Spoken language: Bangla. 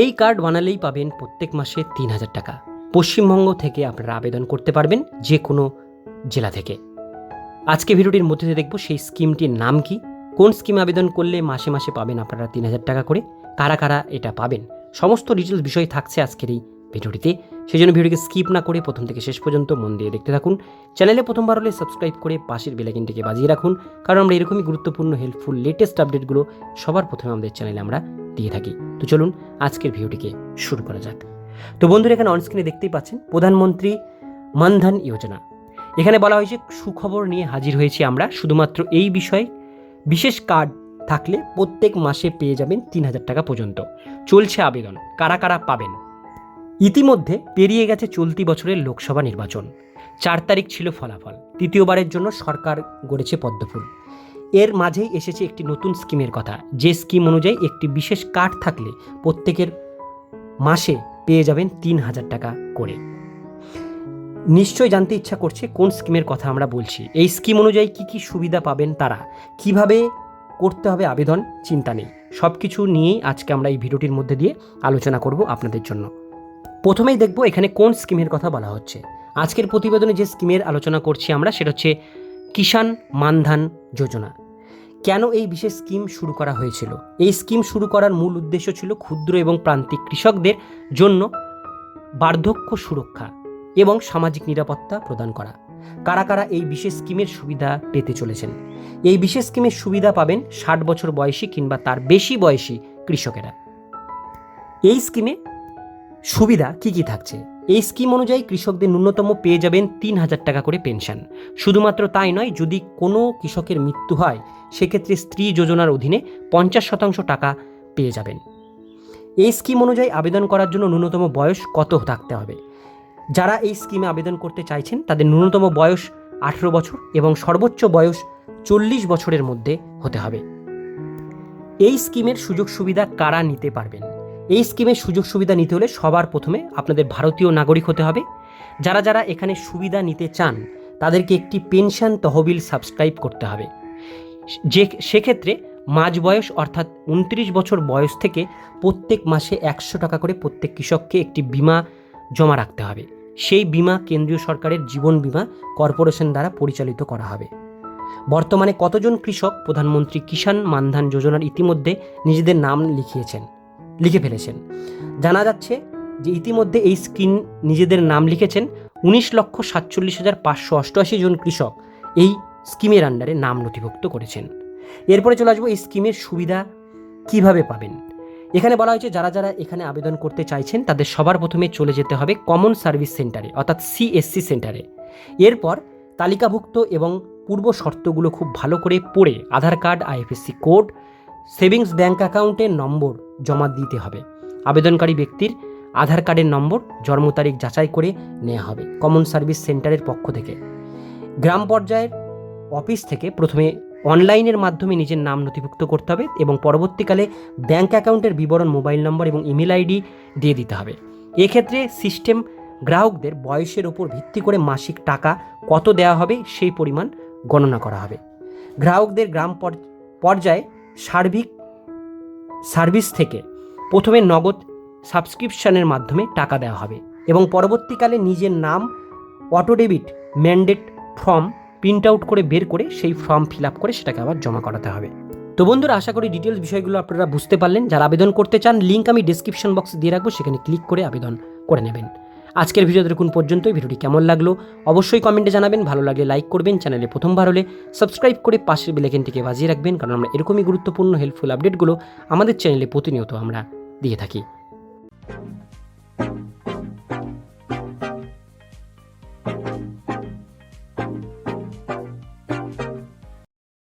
এই কার্ড বানালেই পাবেন প্রত্যেক মাসে ৩,০০০ টাকা। পশ্চিমবঙ্গ থেকে আপনারা আবেদন করতে পারবেন যে কোনো জেলা থেকে। আজকে ভিডিওটির মধ্যে দিয়ে দেখব সেই স্কিমটির নাম কি, কোন স্কিমে আবেদন করলে মাসে মাসে পাবেন আপনারা ৩,০০০ টাকা করে, কারা কারা এটা পাবেন, সমস্ত ডিটেলস বিষয় থাকছে আজকের এই ভিডিওটিতে। সেই জন্য ভিডিওকে স্কিপ না করে প্রথম থেকে শেষ পর্যন্ত মন দিয়ে দেখতে থাকুন। চ্যানেলে প্রথমবার হলে সাবস্ক্রাইব করে পাশের বেল আইকনটিকে বাজিয়ে রাখুন, কারণ আমরা এরকমই গুরুত্বপূর্ণ হেল্পফুল লেটেস্ট আপডেটগুলো সবার প্রথমে আমাদের চ্যানেলে আমরা দিয়ে থাকি। তো চলুন আজকের ভিডিওটিকে শুরু করা যাক। তো বন্ধুরা, এখানে অনস্ক্রিনে দেখতেই পাচ্ছেন প্রধানমন্ত্রী মানধন যোজনা। এখানে বলা হয়েছে সুখবর নিয়ে হাজির হয়েছি আমরা। শুধুমাত্র এই বিষয়ে বিশেষ কার্ড থাকলে প্রত্যেক মাসে পেয়ে যাবেন ৩,০০০ টাকা পর্যন্ত। চলছে আবেদন, কারা কারা পাবেন। ইতিমধ্যে পেরিয়ে গেছে চলতি বছরের লোকসভা নির্বাচন। ৪ তারিখ ছিল ফলাফল। তৃতীয়বারের জন্য সরকার গড়েছে পদ্মফুল। এর মাঝেই এসেছে একটি নতুন স্কিমের কথা, যে স্কিম অনুযায়ী একটি বিশেষ কার্ড থাকলে প্রত্যেকের মাসে পেয়ে যাবেন ৩,০০০ টাকা করে। নিশ্চয় জানতে ইচ্ছা করছে কোন স্কিমের কথা আমরা বলছি, এই স্কিম অনুযায়ী কি কি সুবিধা পাবেন তারা, কিভাবে করতে হবে আবেদন, চিন্তা নেই। সব কিছু নিয়েই আজকে আমরা এই ভিডিওটির মধ্যে দিয়ে আলোচনা করব আপনাদের জন্য। প্রথমেই দেখব এখানে কোন স্কিমের কথা বলা হচ্ছে। আজকের প্রতিবেদনে যে স্কিমের আলোচনা করছি আমরা, সেটা হচ্ছে কিষাণ মানধন যোজনা। কেন এই বিশেষ স্কিম শুরু করা হয়েছিল? এই স্কিম শুরু করার মূল উদ্দেশ্য ছিল ক্ষুদ্র এবং প্রান্তিক কৃষকদের জন্য বার্ধক্য সুরক্ষা এবং সামাজিক নিরাপত্তা প্রদান করা। কারা কারা এই বিশেষ স্কিমের সুবিধা পেতে চলেছেন? এই বিশেষ স্কিমের সুবিধা পাবেন ৬০ বছর বয়সী কিংবা তার বেশি বয়সী কৃষকেরা। এই স্কিমে সুবিধা কি কি থাকছে? এই স্কিম অনুযায়ী কৃষকদের ন্যূনতম পেয়ে যাবেন ৩,০০০ টাকা করে পেনশন। শুধুমাত্র তাই নয়, যদি কোনো কৃষকের মৃত্যু হয় সেক্ষেত্রে স্ত্রী যোজনার অধীনে ৫০% টাকা পেয়ে যাবেন। এই স্কিম অনুযায়ী আবেদন করার জন্য ন্যূনতম বয়স কত থাকতে হবে? যারা এই স্কিমে আবেদন করতে চাইছেন তাদের ন্যূনতম বয়স ১৮ বছর এবং সর্বোচ্চ বয়স ৪০ বছরের মধ্যে হতে হবে। এই স্কিমের সুযোগ সুবিধা কারা নিতে পারবেন? এই স্কিমের সুযোগ সুবিধা নিতে হলে সবার প্রথমে আপনাদের ভারতীয় নাগরিক হতে হবে। যারা যারা এখানে সুবিধা নিতে চান তাদেরকে একটি পেনশন তহবিল সাবস্ক্রাইব করতে হবে। সেক্ষেত্রে মাঝ বয়স অর্থাৎ ২৯ বছর বয়স থেকে প্রত্যেক মাসে ১০০ টাকা করে প্রত্যেক কৃষককে একটি বিমা জমা রাখতে হবে। সেই বিমা কেন্দ্রীয় সরকারের জীবন বিমা কর্পোরেশন দ্বারা পরিচালিত করা হবে। বর্তমানে কতজন কৃষক প্রধানমন্ত্রী কিষাণ মানধন যোজনার ইতিমধ্যে নিজেদের নাম লিখে ফেলেছেন? জানা যাচ্ছে যে ইতিমধ্যে এই স্কিম নিজেদের নাম লিখেছেন ১৯,৪৭,৫৮৮ জন কৃষক এই স্কিমের আন্ডারে নাম নথিভুক্ত করেছেন। এরপরে চলে আসবো এই স্কিমের সুবিধা কিভাবে পাবেন। এখানে বলা হয়েছে যারা যারা এখানে আবেদন করতে চাইছেন তাদের সবার প্রথমে চলে যেতে হবে কমন সার্ভিস সেন্টারে অর্থাৎ CSC সেন্টারে। এরপর তালিকাভুক্ত এবং পূর্ব শর্তগুলো খুব ভালো করে পড়ে Aadhaar card, IFSC code, savings bank অ্যাকাউন্টের নম্বর জমা দিতে হবে। আবেদনকারী ব্যক্তির আধার কার্ডের নম্বর, জন্ম তারিখ যাচাই করে নেওয়া হবে কমন সার্ভিস সেন্টারের পক্ষ থেকে। গ্রাম পর্যায়ের অফিস থেকে প্রথমে অনলাইনের মাধ্যমে নিজের নাম নথিভুক্ত করতে হবে এবং পরবর্তীকালে ব্যাংক অ্যাকাউন্টের বিবরণ, মোবাইল নম্বর এবং ইমেল ID দিয়ে দিতে হবে। এক্ষেত্রে সিস্টেম গ্রাহকদের বয়সের ওপর ভিত্তি করে মাসিক টাকা কত দেওয়া হবে সেই পরিমাণ গণনা করা হবে। গ্রাহকদের গ্রাম পর্যায়ে সার্বিক সার্ভিস থেকে প্রথমে নগদ সাবস্ক্রিপশনের মাধ্যমে টাকা দেওয়া হবে এবং পরবর্তীকালে নিজের নাম auto debit mandate form print out করে বের করে সেই ফর্ম ফিল আপ করে সেটাকে আবার জমা করাতে হবে। তো বন্ধুরা, আশা করি ডিটেলস বিষয়গুলো আপনারা বুঝতে পারলেন। যারা আবেদন করতে চান লিঙ্ক আমি ডেসক্রিপশন বক্সে দিয়ে রাখবো, সেখানে ক্লিক করে আবেদন করে নেবেন। আজকের ভিডিও দেখুন পর্যন্তই। ভিডিওটি কেমন লাগলো অবশ্যই কমেন্টে জানাবেন। ভালো লাগলে লাইক করবেন, চ্যানেলে প্রথমবার হলে সাবস্ক্রাইব করে পাশের বেল আইকনটিকে বাজিয়ে রাখবেন, কারণ আমরা এরকমই গুরুত্বপূর্ণ হেল্পফুল আপডেটগুলো আমাদের চ্যানেলে প্রতিনিয়ত আমরা দিয়ে থাকি।